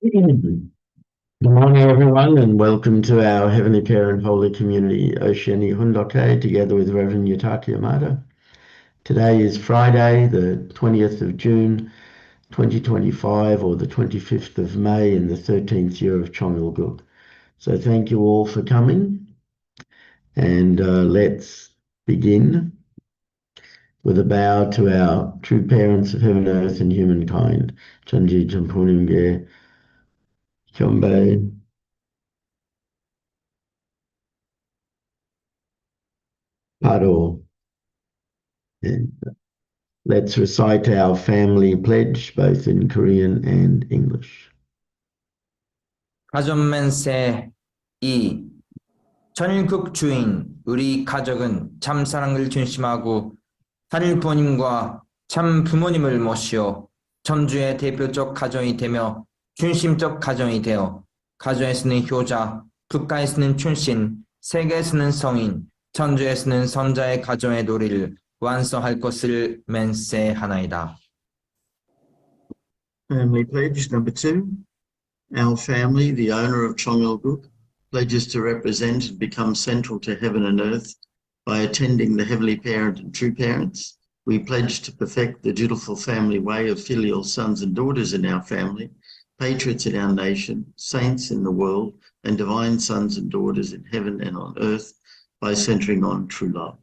Good morning, everyone, and welcome to our Heavenly Parent Holy Community, Oceania Hundoke, together with Rev Yutaka Yamada. Today is Friday, the 20th of June, 2025, or the 25th of May in the 13th year of Chongalguk. So thank you all for coming, and let's begin with a bow to our true parents of heaven, earth, and humankind. Chanji Champunimge, Kyombe, Paro. And let's recite our family pledge, both in Korean and English. 가존맨세 2. 전일국 주인 우리 가족은 참 사랑을 중심하고 하늘 부모님과 참 부모님을 모시어 전주의 대표적 가정이 되며 중심적 가정이 되어 가정에서는 효자, 국가에서는 춘신, 세계에서는 성인, 전주에서는 선자의 가정의 도리를 완성할 것을 맹세하나이다. Family pledge number 2. Our family, the owner of Chongalguk, pledges to represent and become central to heaven and earth by attending the Heavenly Parent and True Parents. We pledge to perfect the dutiful family way of filial sons and daughters in our family, patriots in our nation, saints in the world, and divine sons and daughters in heaven and on earth by centering on true love.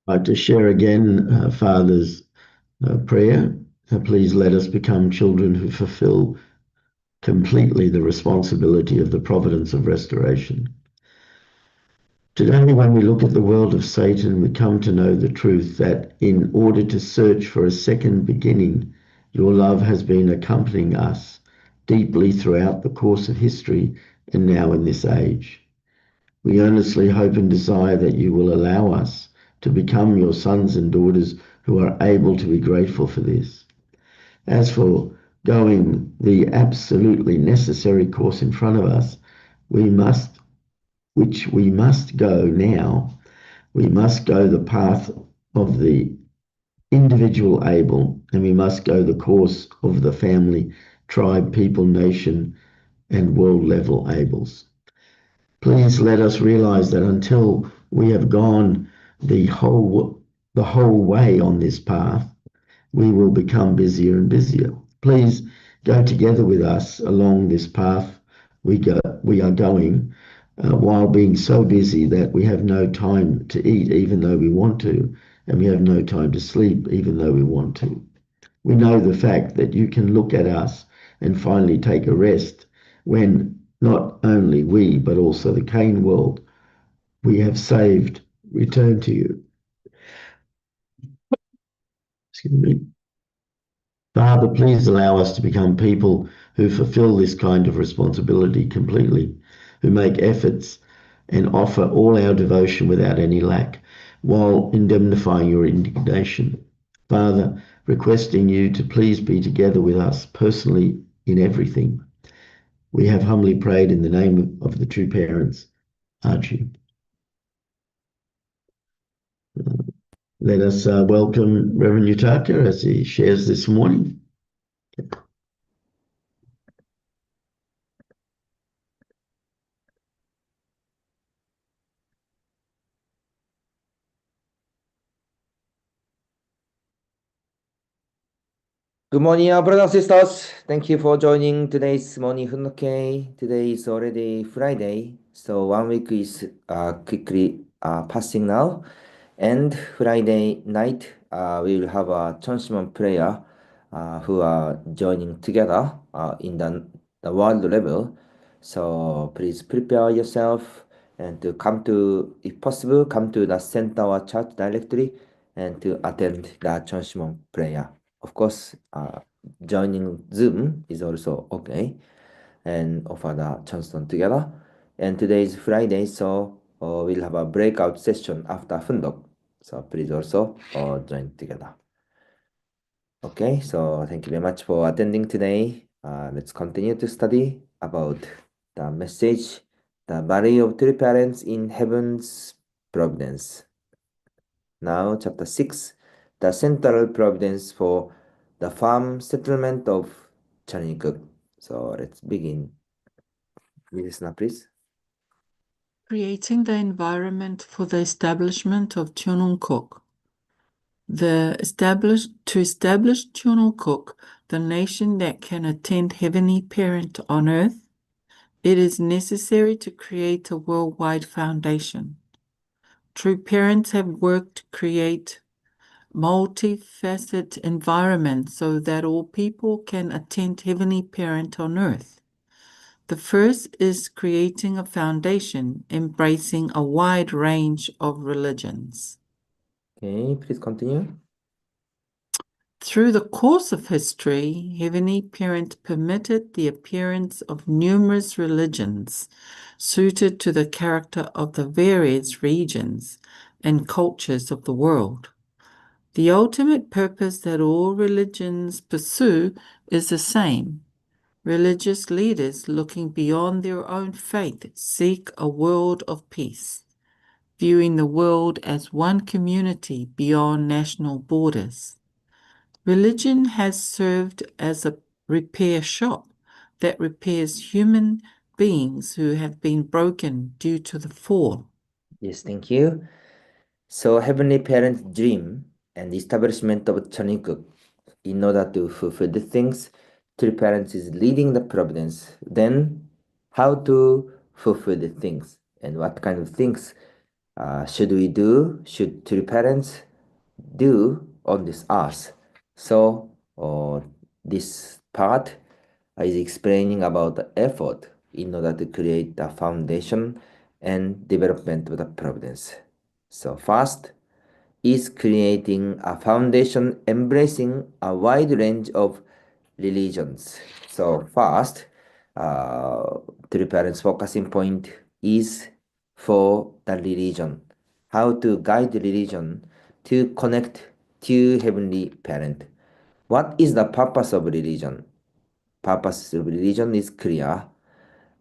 I'd like to share again Father's prayer. Please let us become children who fulfill completely the responsibility of the providence of restoration. Today, when we look at the world of Satan, we come to know the truth that in order to search for a second beginning, your love has been accompanying us deeply throughout the course of history and now in this age. We earnestly hope and desire that you will allow us to become your sons and daughters who are able to be grateful for this. As for going the absolutely necessary course in front of us, which we must go now, we must go the path of the individual able, and we must go the course of the family, tribe, people, nation, and world level ables. Please let us realize that until we have gone the whole way on this path, we will become busier and busier. Please go together with us along this path we are going, while being so busy that we have no time to eat even though we want to, and we have no time to sleep even though we want to. We know the fact that you can look at us and finally take a rest when not only we, but also the Cain world we have saved return to you. Excuse me. Father, please allow us to become people who fulfill this kind of responsibility completely, who make efforts and offer all our devotion without any lack, while indemnifying your indignation. Father, requesting you to please be together with us personally in everything. We have humbly prayed in the name of the true parents. Archie. Let us welcome Reverend Yutaka as he shares this morning. Good morning, brothers and sisters. Thank you for joining today's morning Hunnoke. Today is already Friday, so 1 week is quickly passing now. And Friday night, we will have a Chonshimon prayer who are joining together in the world level. So please prepare yourself and to come to, if possible, come to the center or church directly and to attend the Chonshimon prayer. Of course, joining Zoom is also okay, and offer the Chanston together. And today is Friday, so we'll have a breakout session after Fundok. So please also join together. Okay, so thank you very much for attending today. Let's continue to study about the message, the value of true parents in heaven's providence. Now, chapter 6, the central providence for the farm settlement of Chaniguk. So let's begin. Listener, please. Creating the environment for the establishment of Cheongguk. To establish Cheongguk, the nation that can attend Heavenly Parent on earth, it is necessary to create a worldwide foundation. True parents have worked to create multifaceted environments so that all people can attend Heavenly Parent on earth. The first is creating a foundation embracing a wide range of religions. Okay, please continue. Through the course of history, Heavenly Parent permitted the appearance of numerous religions suited to the character of the various regions and cultures of the world. The ultimate purpose that all religions pursue is the same. Religious leaders looking beyond their own faith seek a world of peace, viewing the world as one community beyond national borders. Religion has served as a repair shop that repairs human beings who have been broken due to the fall. Yes, thank you. So, Heavenly Parent's dream and the establishment of Chaniguk in order to fulfill the things, True Parents is leading the providence. Then, how to fulfill the things and what kind of things should we do? Should True Parents do on this earth? So, this part is explaining about the effort in order to create the foundation and development of the providence. So first is creating a foundation embracing a wide range of religions. So first, True Parents' focusing point is for the religion. How to guide the religion to connect to Heavenly Parent. What is the purpose of religion? Purpose of religion is clear.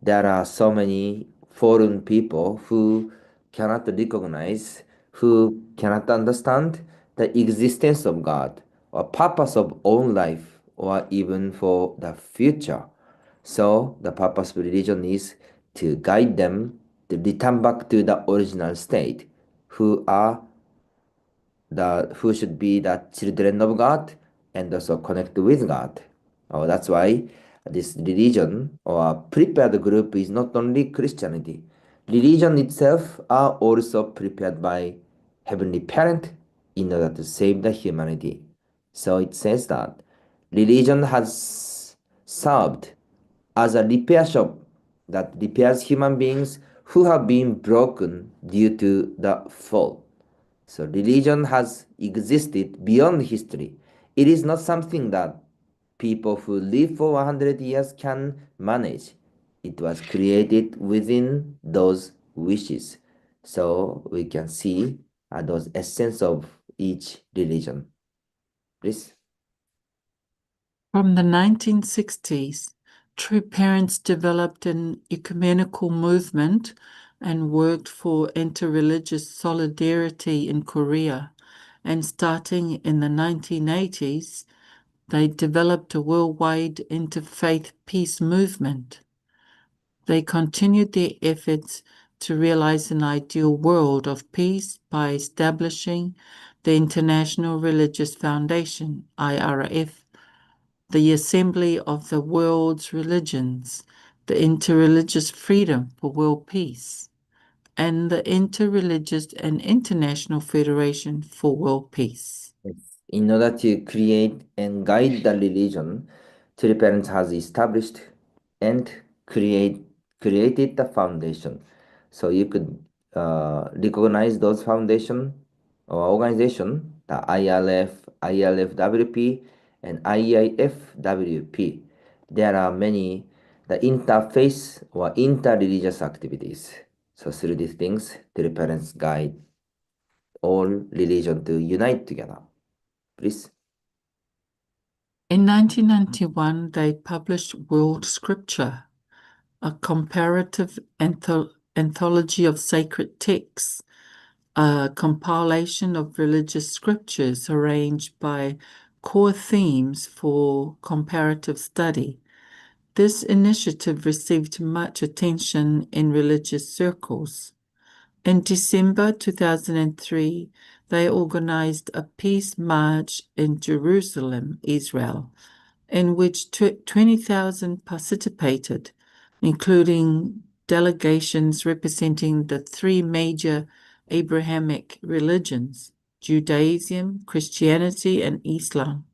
There are so many foreign people who cannot recognize, who cannot understand the existence of God or purpose of own life or even for the future. So the purpose of religion is to guide them to return back to the original state, who should be the children of God and also connect with God. That's why this religion or prepared group is not only Christianity. Religion itself are also prepared by Heavenly Parent in order to save the humanity. So it says that religion has served as a repair shop that repairs human beings who have been broken due to the fall. So religion has existed beyond history. It is not something that people who live for 100 years can manage. It was created within those wishes. So we can see those essence of each religion. Please. From the 1960s, True Parents developed an ecumenical movement and worked for interreligious solidarity in Korea. And starting in the 1980s, they developed a worldwide interfaith peace movement. They continued their efforts to realize an ideal world of peace by establishing the International Religious Foundation, IRF, the Assembly of the World's Religions, the Interreligious Freedom for World Peace, and the Interreligious and International Federation for World Peace. In order to create and guide the religion, True Parents has established and created the foundation. So you could recognize those foundation or organization, the ILF, ILFWP, and IIFWP. There are many the interfaith or interreligious activities. So through these things, True Parents guide all religion to unite together. Please. In 1991, they published World Scripture, a comparative anthology of sacred texts, a compilation of religious scriptures arranged by core themes for comparative study. This initiative received much attention in religious circles. In December 2003, they organized a peace march in Jerusalem, Israel, in which 20,000 participated, including delegations representing the three major Abrahamic religions, Judaism, Christianity, and Islam.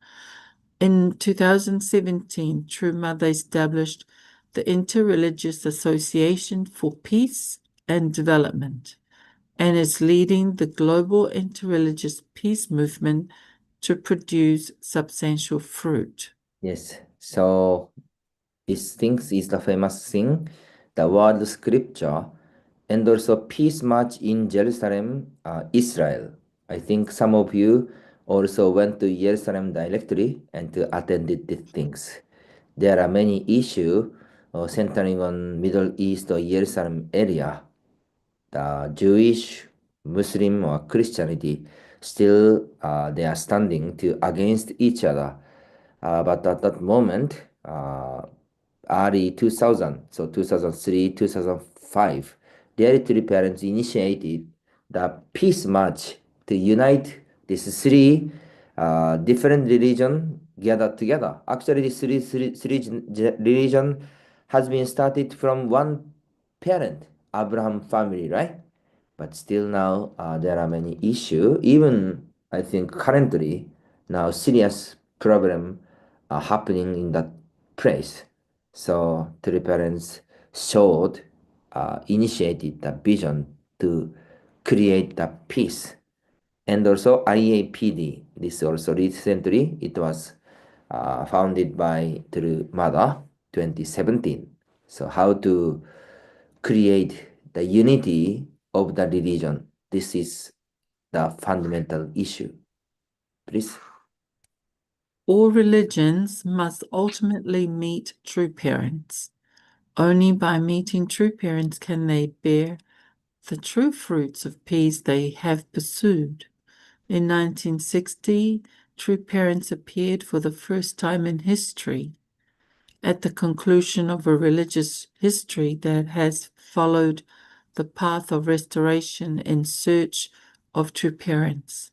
In 2017, True Mother established the Interreligious Association for Peace and Development and is leading the global interreligious peace movement to produce substantial fruit. Yes, so this thing is the famous thing, the world scripture, and also peace march in Jerusalem, Israel. I think some of you also went to Jerusalem directly and attended these things. There are many issues centering on Middle East or Jerusalem area. The Jewish, Muslim, or Christianity still they are standing against each other. But at that moment, early 2000, so 2003, 2005, their three parents initiated the peace march to unite these three different religions gathered together. Actually, this three religion has been started from one parent, Abraham family, right? But still now there are many issues. Even I think currently now serious problem are happening in that place. So three parents initiated the vision to create the peace. And also IAPD, this also recently, it was founded by True Mother 2017. So how to create the unity of the religion. This is the fundamental issue. Please. All religions must ultimately meet true parents. Only by meeting true parents can they bear the true fruits of peace they have pursued. In 1960, true parents appeared for the first time in history. At the conclusion of a religious history that has followed the path of restoration in search of true parents.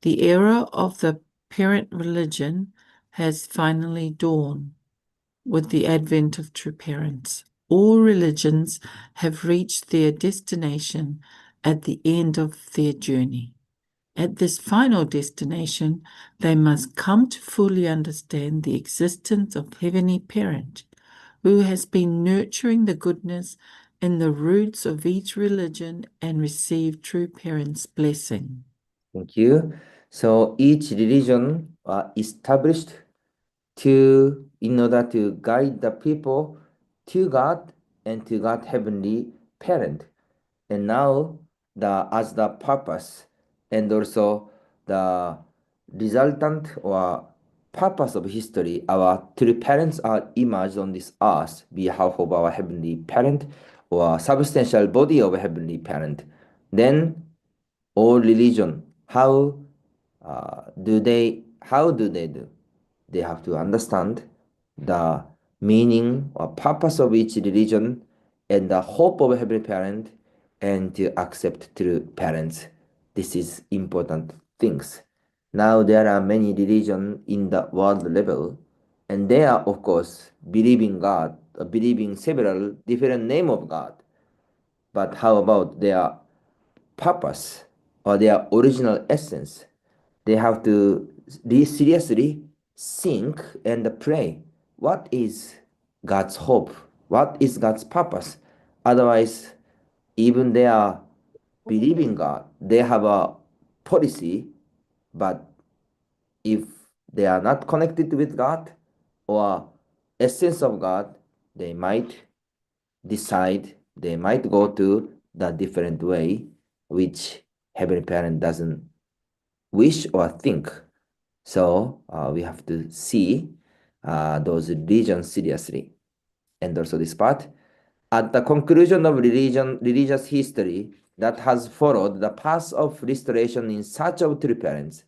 The era of the parent religion has finally dawned with the advent of true parents. All religions have reached their destination at the end of their journey. At this final destination, they must come to fully understand the existence of Heavenly Parent, who has been nurturing the goodness in the roots of each religion and receive true parents' blessing. Thank you. So each religion established in order to guide the people to God and to God's Heavenly Parent. And now as the purpose and also the resultant or purpose of history, our true parents are imaged on this earth behalf of our Heavenly Parent or substantial body of Heavenly Parent. Then all religion, how do they do? They have to understand the meaning or purpose of each religion and the hope of Heavenly Parent and to accept true parents. This is important things. Now there are many religions in the world level, and they are of course believing God, believing several different name of God. But how about their purpose or their original essence? They have to seriously think and pray. What is God's hope? What is God's purpose? Otherwise, even they are believing God, they have a policy, but if they are not connected with God or essence of God, they might decide, they might go to the different way, which Heavenly Parent doesn't wish or think. So we have to see those religions seriously. And also this part, at the conclusion of religious history, that has followed the path of restoration in search of true parents,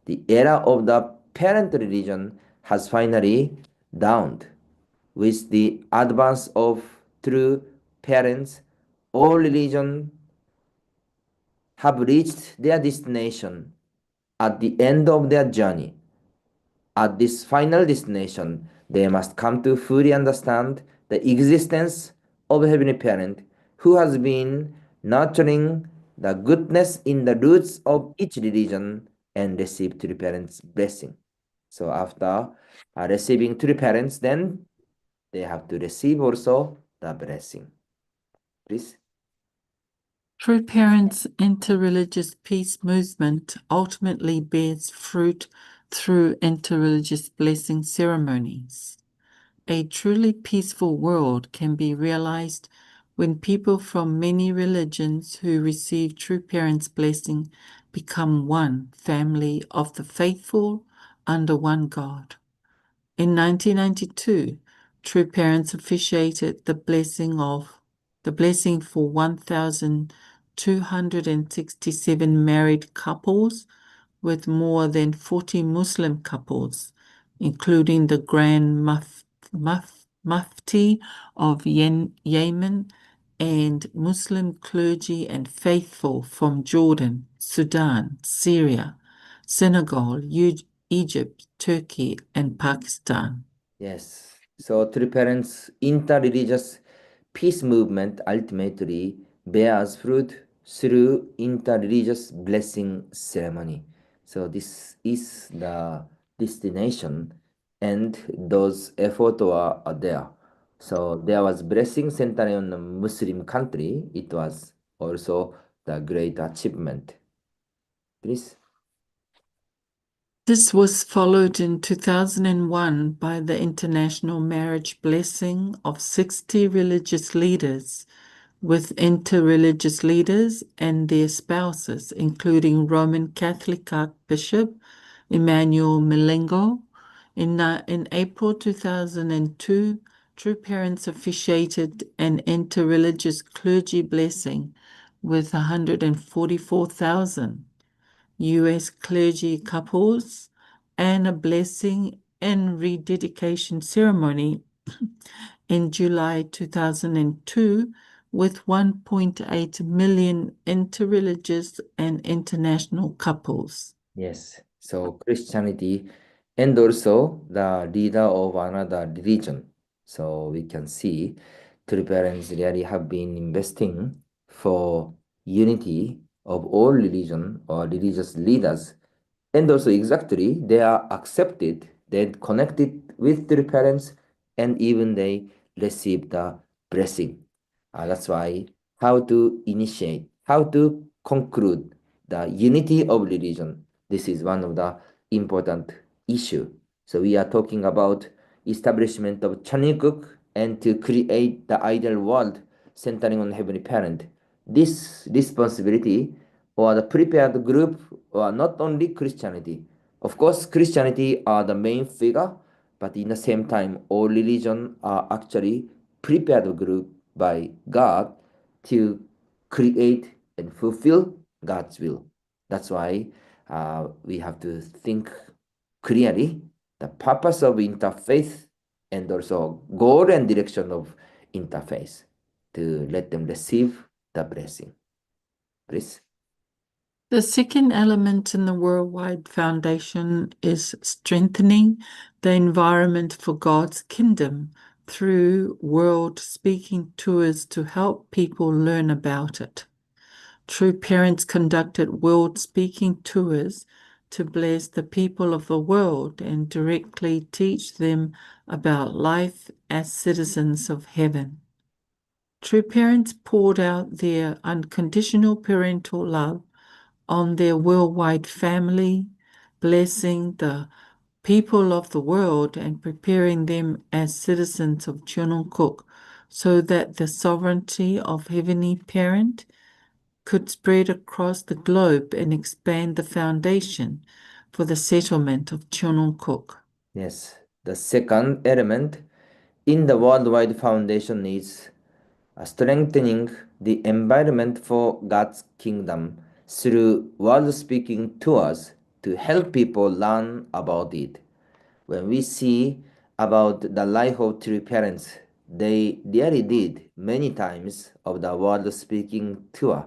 the era of the parent religion has finally dawned. With the advance of true parents, all religions have reached their destination at the end of their journey. At this final destination, they must come to fully understand the existence of a Heavenly Parent who has been nurturing the goodness in the roots of each religion and receive true parents' blessing. So after receiving true parents, then they have to receive also the blessing. Please. True Parents' interreligious peace movement ultimately bears fruit through interreligious blessing ceremonies. A truly peaceful world can be realized when people from many religions who receive True Parents' blessing become one family of the faithful under one God. In 1992, True Parents officiated the blessing for 1,267 married couples with more than 40 Muslim couples, including the Grand Mufti of Yemen and Muslim clergy and faithful from Jordan, Sudan, Syria, Senegal, Egypt, Turkey, and Pakistan. Yes. So True Parents' interreligious peace movement ultimately bears fruit through interreligious blessing ceremony. So this is the destination, and those efforts are there. So there was blessing centering on a Muslim country. It was also the great achievement. Please. This was followed in 2001 by the international marriage blessing of 60 religious leaders with interreligious leaders and their spouses, including Roman Catholic Archbishop Emmanuel Milengo. In April 2002, True Parents officiated an interreligious clergy blessing with 144,000 U.S. clergy couples and a blessing and rededication ceremony in July 2002 with 1.8 million interreligious and international couples. Yes. So Christianity and also the leader of another religion. So we can see True Parents really have been investing for unity of all religion or religious leaders. And also exactly they are accepted, they connected with True Parents, and even they receive the blessing. That's why how to initiate, how to conclude the unity of religion. This is one of the important issue. So we are talking about establishment of Chanukuk and to create the ideal world centering on Heavenly Parent. This responsibility or the prepared group or not only Christianity. Of course, Christianity are the main figure, but in the same time, all religion are actually prepared group by God to create and fulfill God's will. That's why we have to think clearly the purpose of interfaith and also goal and direction of interfaith to let them receive the blessing. Please. The second element in the Worldwide Foundation is strengthening the environment for God's kingdom through world speaking tours to help people learn about it. True Parents conducted world speaking tours to bless the people of the world and directly teach them about life as citizens of heaven. True Parents poured out their unconditional parental love on their worldwide family, blessing the people of the world and preparing them as citizens of Cheongguk so that the sovereignty of Heavenly Parent could spread across the globe and expand the foundation for the settlement of Cheongguk. Yes, the second element in the Worldwide Foundation is strengthening the environment for God's kingdom through world-speaking tours to help people learn about it. When we see about the life of true parents, they really did many times of the world-speaking tour.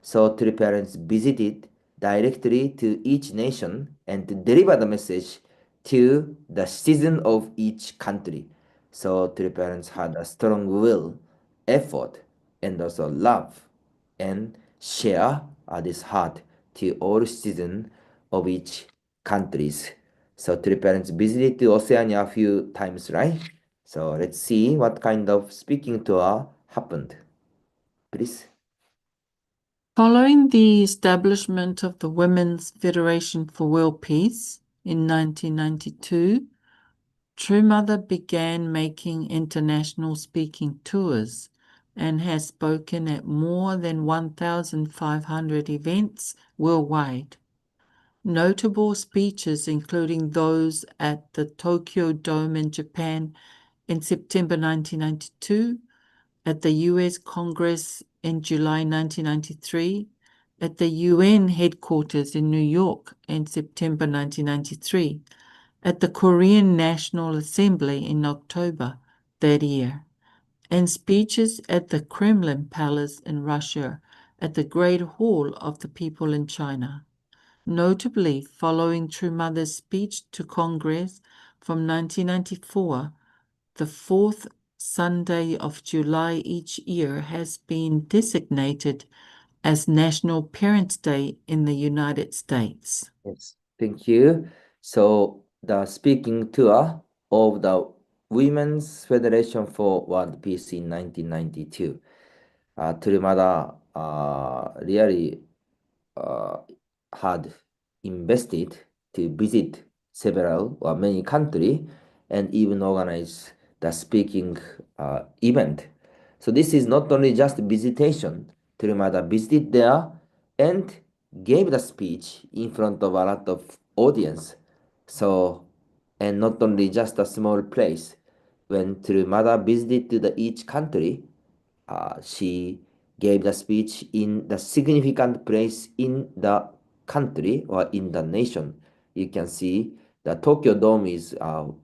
So true parents visited directly to each nation and to deliver the message to the citizen of each country. So true parents had a strong will, effort, and also love, and share this heart to all citizens of each countries. So true parents visited to Oceania a few times, right? So let's see what kind of speaking tour happened. Please. Following the establishment of the Women's Federation for World Peace in 1992, True Mother began making international speaking tours and has spoken at more than 1,500 events worldwide. Notable speeches including those at the Tokyo Dome in Japan in September 1992, at the US Congress in July 1993, at the UN headquarters in New York in September 1993, at the Korean National Assembly in October that year, and speeches at the Kremlin Palace in Russia, at the Great Hall of the People in China. Notably, following True Mother's speech to Congress from 1994, the fourth Sunday of July each year has been designated as National Parents' Day in the United States. Yes, thank you. So the speaking tour of the Women's Federation for World Peace in 1992. Trumada really had invested to visit several or many countries and even organize the speaking event. So this is not only just visitation. Trumada visited there and gave the speech in front of a lot of audience. So, and not only just a small place. When Trumada visited to each country, she gave the speech in the significant place in the country or in the nation. You can see the Tokyo Dome is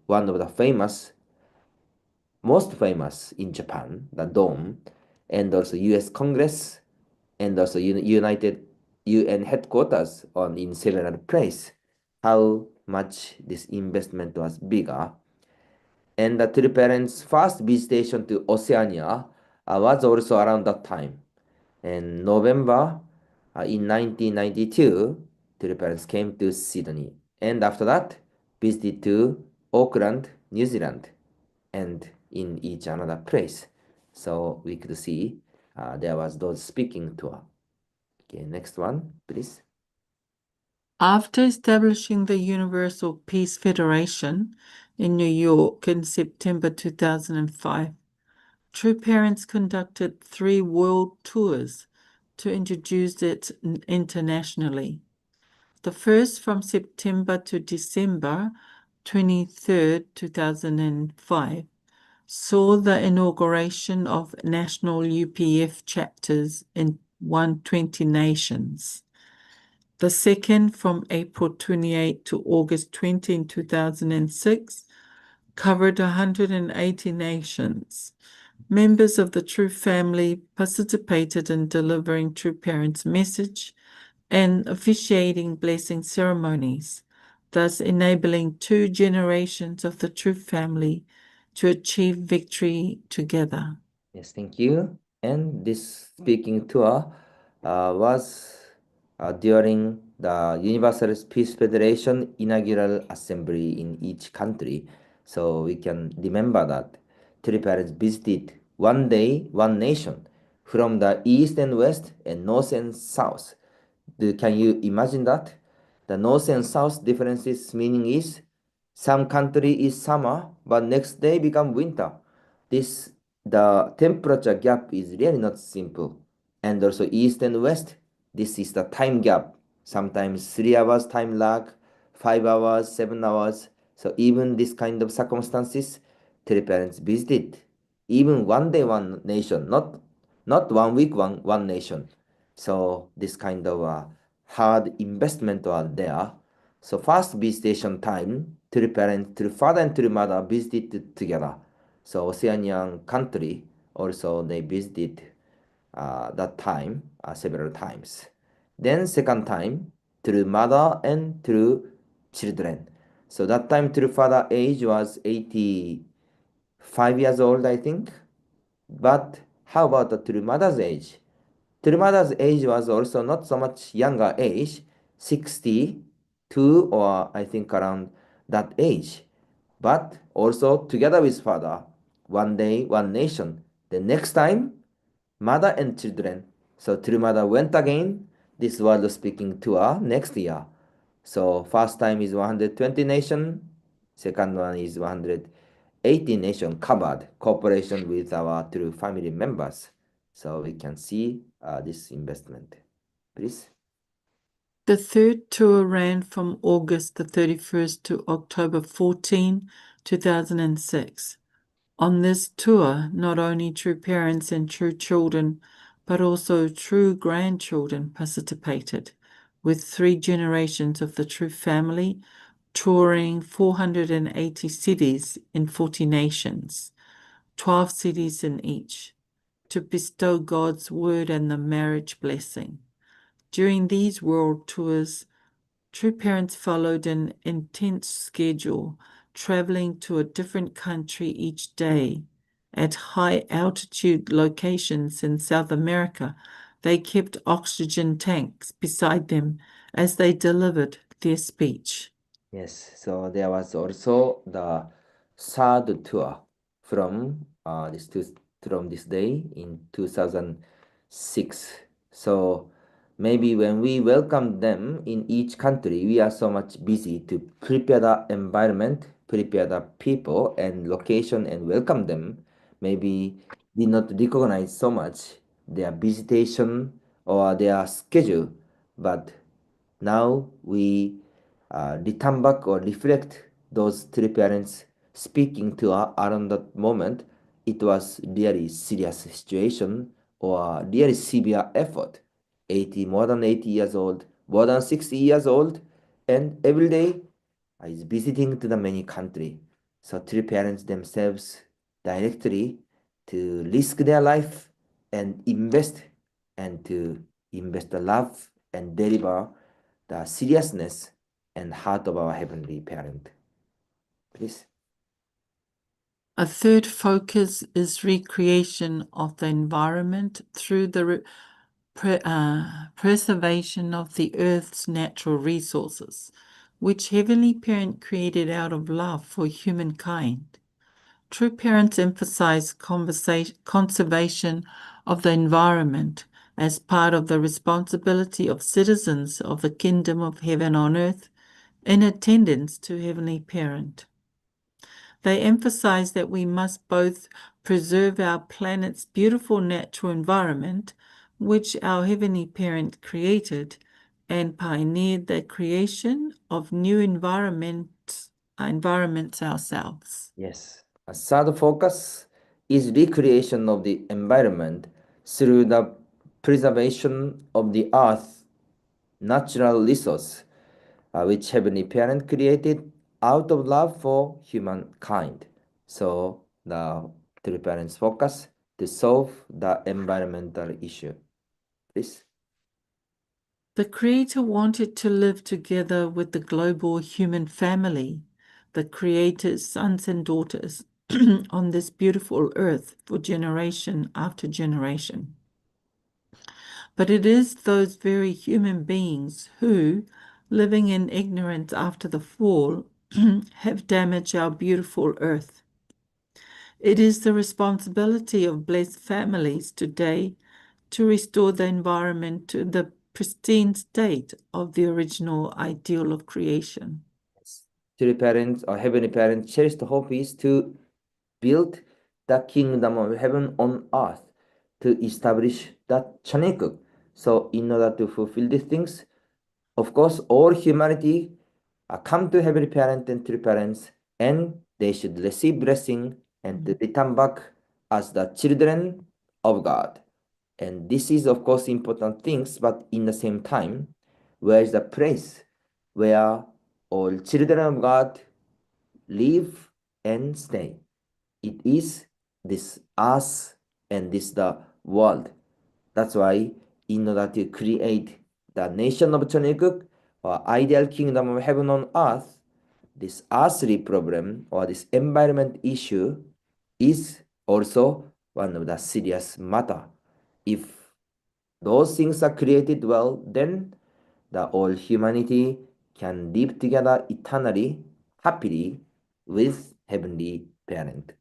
one of the most famous in Japan, the dome, and also U.S. Congress, and also United UN headquarters in several places. How much this investment was bigger. And the True Parents' first visitation to Oceania was also around that time. In November in 1992, True Parents came to Sydney. And after that, visited to Auckland, New Zealand, and in each another place. So we could see there was those speaking tour. Okay, next one, please. After establishing the Universal Peace Federation in New York in September 2005, True Parents conducted 3 world tours to introduce it internationally. The first from September to December 23rd, 2005, saw the inauguration of national UPF chapters in 120 nations. The second from April 28 to August 20 in 2006 covered 180 nations. Members of the True family participated in delivering True Parents' message and officiating blessing ceremonies, thus enabling 2 generations of the True family to achieve victory together. Yes, thank you. And this speaking tour was during the Universal Peace Federation inaugural assembly in each country. So we can remember that True Parents visited one day, one nation from the east and west and north and south. Can you imagine that? The north and south differences meaning is some country is summer, but next day become winter. The temperature gap is really not simple. And also east and west, this is the time gap. Sometimes 3 hours time lag, 5 hours, 7 hours. So even this kind of circumstances, True Parents visited even one day, one nation, not 1 week, one nation. So this kind of hard investment was there. So first visitation time, three parents, three father and three mother visited together. So Oceanian country also they visited that time several times. Then second time through mother and through children. So that time through father age was 85 years old, I think. But how about the through mother's age? Through mother's age was also not so much younger age, 62 or I think around that age. But also together with father, one day, one nation. The next time, mother and children. So through mother went again, this world speaking tour next year. So first time is 120 nation, second one is 180 nation covered, cooperation with our true family members. So we can see this investment. Please. The third tour ran from August the 31st to October 14, 2006. On this tour, not only true parents and true children, but also true grandchildren participated, with 3 generations of the true family touring 480 cities in 40 nations, 12 cities in each, to bestow God's word and the marriage blessing. During these world tours, true parents followed an intense schedule, traveling to a different country each day. At high altitude locations in South America, they kept oxygen tanks beside them as they delivered their speech. Yes, so there was also the third tour from this day in 2006. So maybe when we welcome them in each country, we are so much busy to prepare the environment, prepare the people and location and welcome them. Maybe did not recognize so much their visitation or their schedule, but now we return back or reflect those three parents speaking to us around that moment. It was really serious situation or really severe effort. More than 80 years old, more than 60 years old, and every day is visiting to the many country. So three parents themselves directly to risk their life and to invest the love and deliver the seriousness and heart of our Heavenly Parent. Please. A third focus is recreation of the environment through the preservation of the Earth's natural resources, which Heavenly Parent created out of love for humankind. True parents emphasize conservation of the environment as part of the responsibility of citizens of the kingdom of heaven on earth in attendance to Heavenly Parent. They emphasize that we must both preserve our planet's beautiful natural environment, which our Heavenly Parent created, and pioneered the creation of new environments ourselves. Yes. A third focus is recreation of the environment through the preservation of the earth natural resource, which Heavenly Parent created out of love for humankind. So the three parents focus to solve the environmental issue. Please. The Creator wanted to live together with the global human family, the Creator's sons and daughters, on this beautiful earth for generation after generation. But it is those very human beings who, living in ignorance after the fall, have damaged our beautiful earth. It is the responsibility of blessed families today to restore the environment to the pristine state of the original ideal of creation. Three parents or Heavenly Parents' cherished hope is to build the kingdom of heaven on earth, to establish that Chanekuk. So in order to fulfill these things, of course, all humanity come to Heavenly Parent and Three Parents, and they should receive blessing and to return back as the children of God. And this is, of course, important things, but in the same time, where is the place where all children of God live and stay? It is this us and this the world. That's why in order to create the nation of Choniguk or ideal kingdom of heaven on earth, this earthly problem or this environment issue is also one of the serious matter. If those things are created well, then the all humanity can live together eternally, happily with heavenly parent.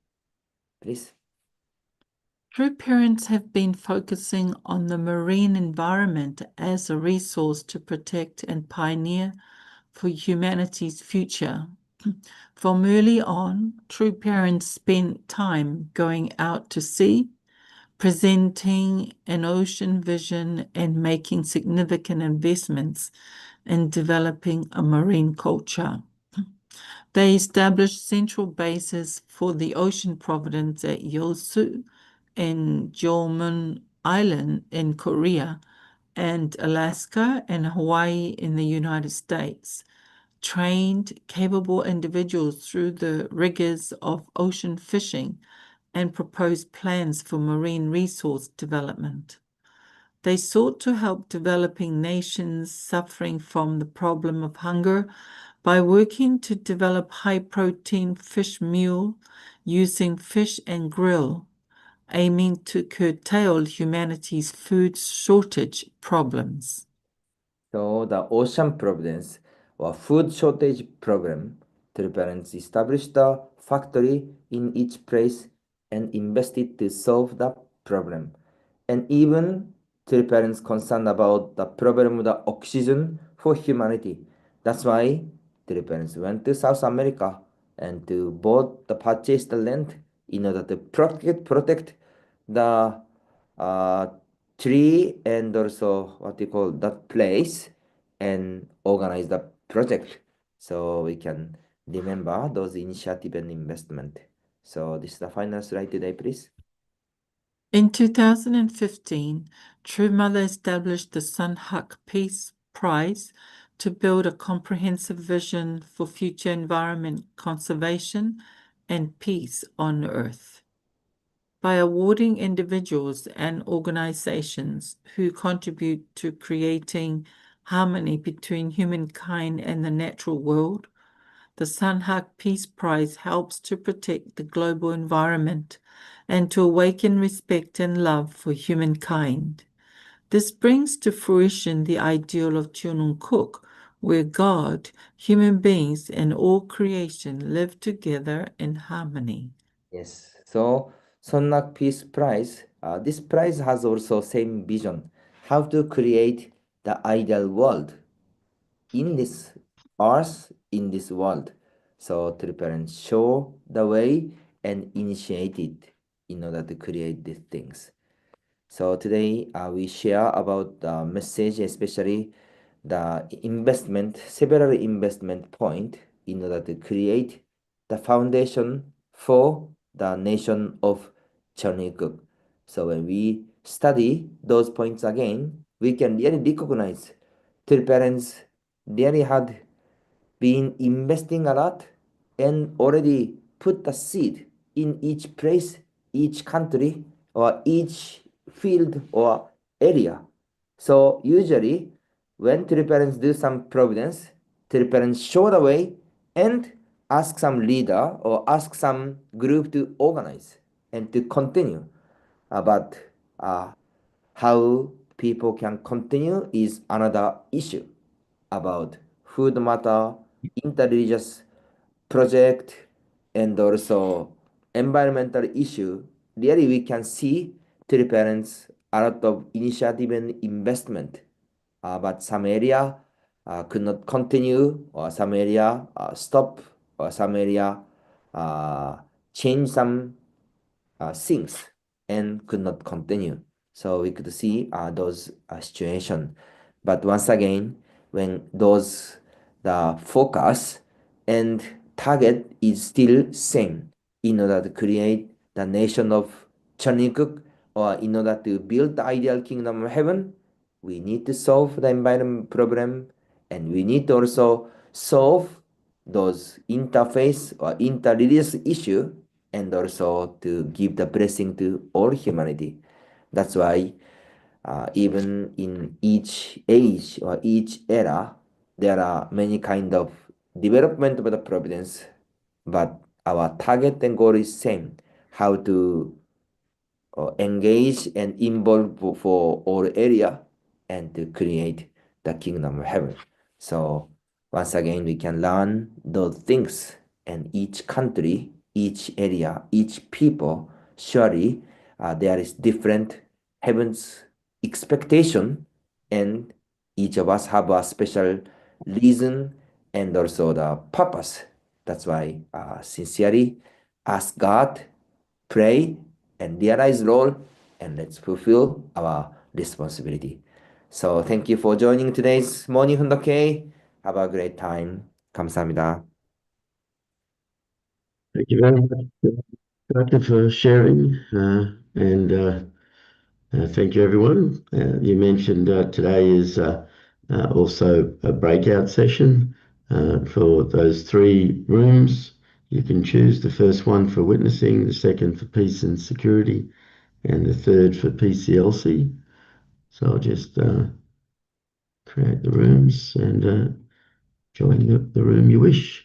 Please. True parents have been focusing on the marine environment as a resource to protect and pioneer for humanity's future. From early on, true parents spent time going out to sea, presenting an ocean vision, and making significant investments in developing a marine culture. They established central bases for the ocean providence at Yosu and Jolmun Island in Korea, and Alaska and Hawaii in the United States, trained capable individuals through the rigors of ocean fishing, and proposed plans for marine resource development. They sought to help developing nations suffering from the problem of hunger by working to develop high-protein fish meal using fish and grill, aiming to curtail humanity's food shortage problems. So the Ocean Providence or food shortage program, True Parents established a factory in each place and invested to solve the problem. And even True Parents concerned about the problem of the oxygen for humanity. That's why True Parents went to South America and to bought the purchase the land in order to protect the tree and also what you call that place and organize the project so we can remember those initiative and investment. So this is the final slide today, please. In 2015, True Mother established the Sun Hak Peace Prize to build a comprehensive vision for future environment conservation and peace on Earth. By awarding individuals and organizations who contribute to creating harmony between humankind and the natural world, the Sun Hak Peace Prize helps to protect the global environment and to awaken respect and love for humankind. This brings to fruition the ideal of Chunung-kuk, where God, human beings, and all creation live together in harmony. Yes. So Sonnak Peace Prize, this prize has also same vision, how to create the ideal world in this earth, in this world. So True Parents show the way and initiate it in order to create these things. So today we share about the message, especially the investment, several investment point in order to create the foundation for the nation of Choniguk. So when we study those points again, we can really recognize True Parents really had been investing a lot and already put the seed in each place, each country, or each field or area. So usually when True Parents do some providence, True Parents show the way and ask some leader or ask some group to organize and to continue. But how people can continue is another issue about food matter, interreligious project, and also environmental issue. Really, we can see True Parents a lot of initiative and investment, but some area could not continue, or some area stop, or some area change some things and could not continue. So we could see those situation. But once again, when those the focus and target is still same in order to create the nation of 천일국, or in order to build the ideal kingdom of heaven, we need to solve the environment problem, and we need to also solve those interface or interreligious issue, and also to give the blessing to all humanity. That's why even in each age or each era, there are many kind of development of the providence, but our target and goal is same: how to engage and involve for all area and to create the kingdom of heaven. So once again, we can learn those things, and each country, each area, each people, surely there is different heaven's expectation, and each of us have a special reason and also the purpose. That's why sincerely ask God, pray, and realize role, and let's fulfill our responsibility. So thank you for joining today's morning 훈덕회. Have a great time. 감사합니다. Thank you very much, Doctor, for sharing, and thank you, everyone. You mentioned today is also a breakout session for those 3 rooms. You can choose the first one for witnessing, the second for peace and security, and the third for PCLC. So I'll just create the rooms and join the room you wish.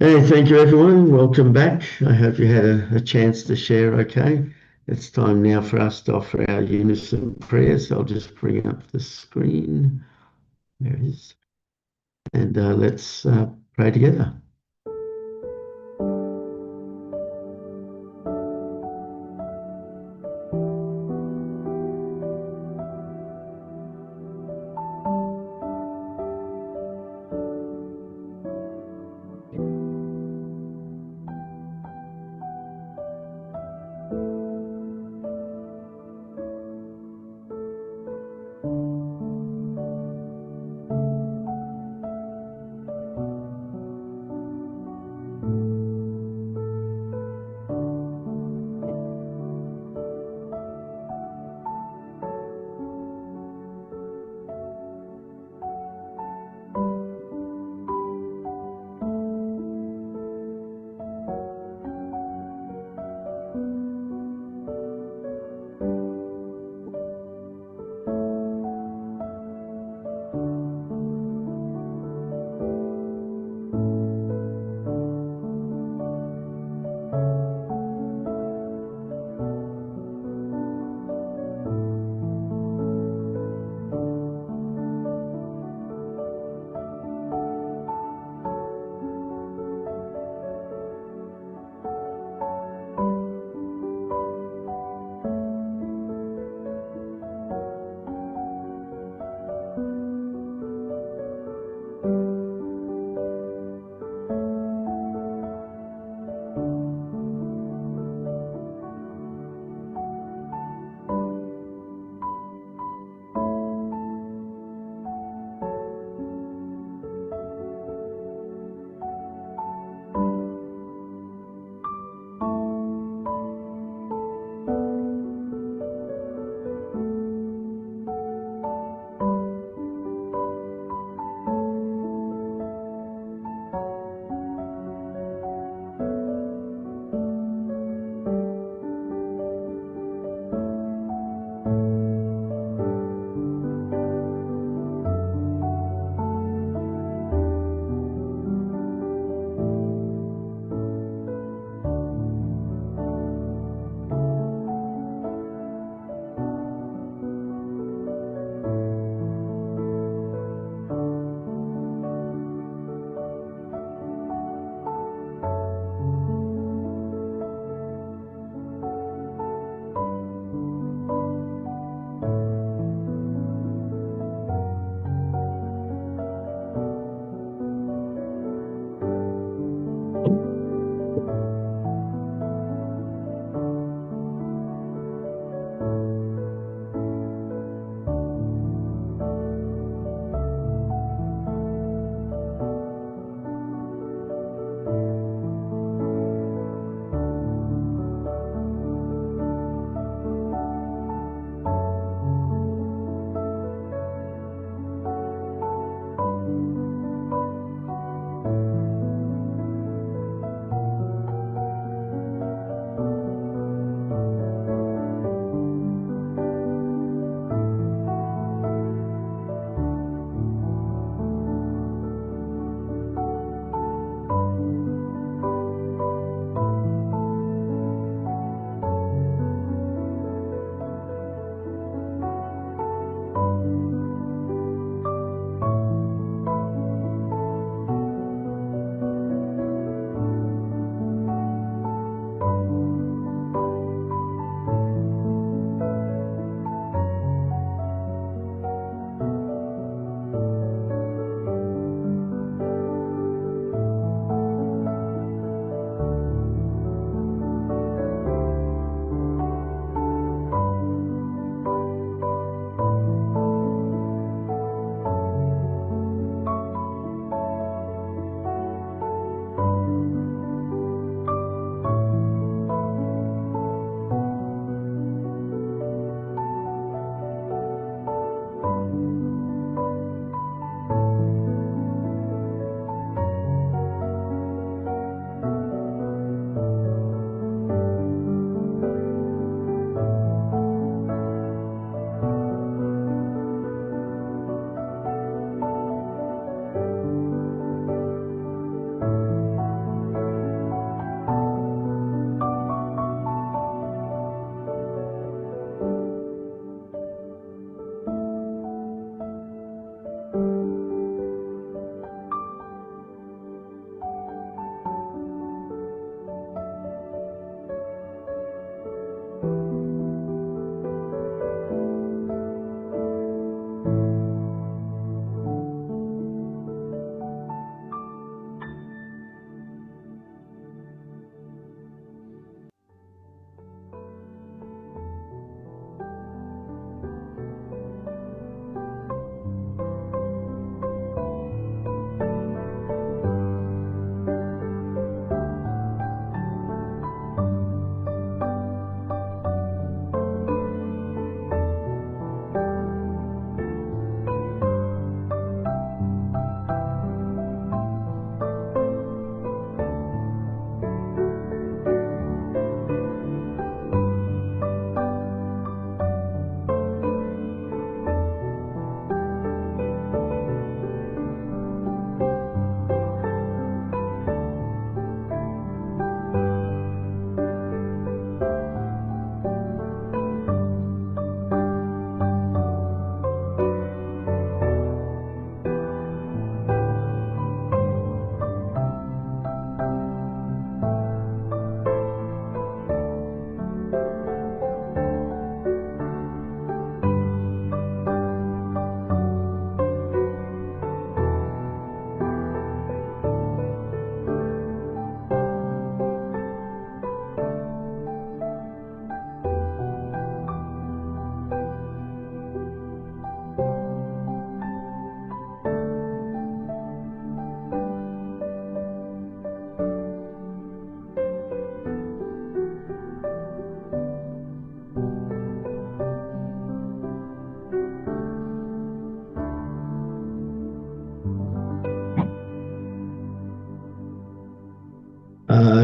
Hey, thank you, everyone. Welcome back. I hope you had a chance to share okay. It's time now for us to offer our unison prayers. I'll just bring up the screen. There it is. And let's pray together.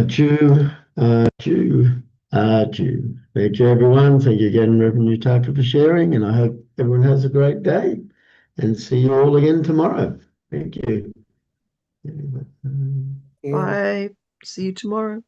Chew, chew, chew. Thank you, everyone. Thank you again, Reverend Yutaka, for sharing, and I hope everyone has a great day. And see you all again tomorrow. Thank you. Yeah. Bye. See you tomorrow.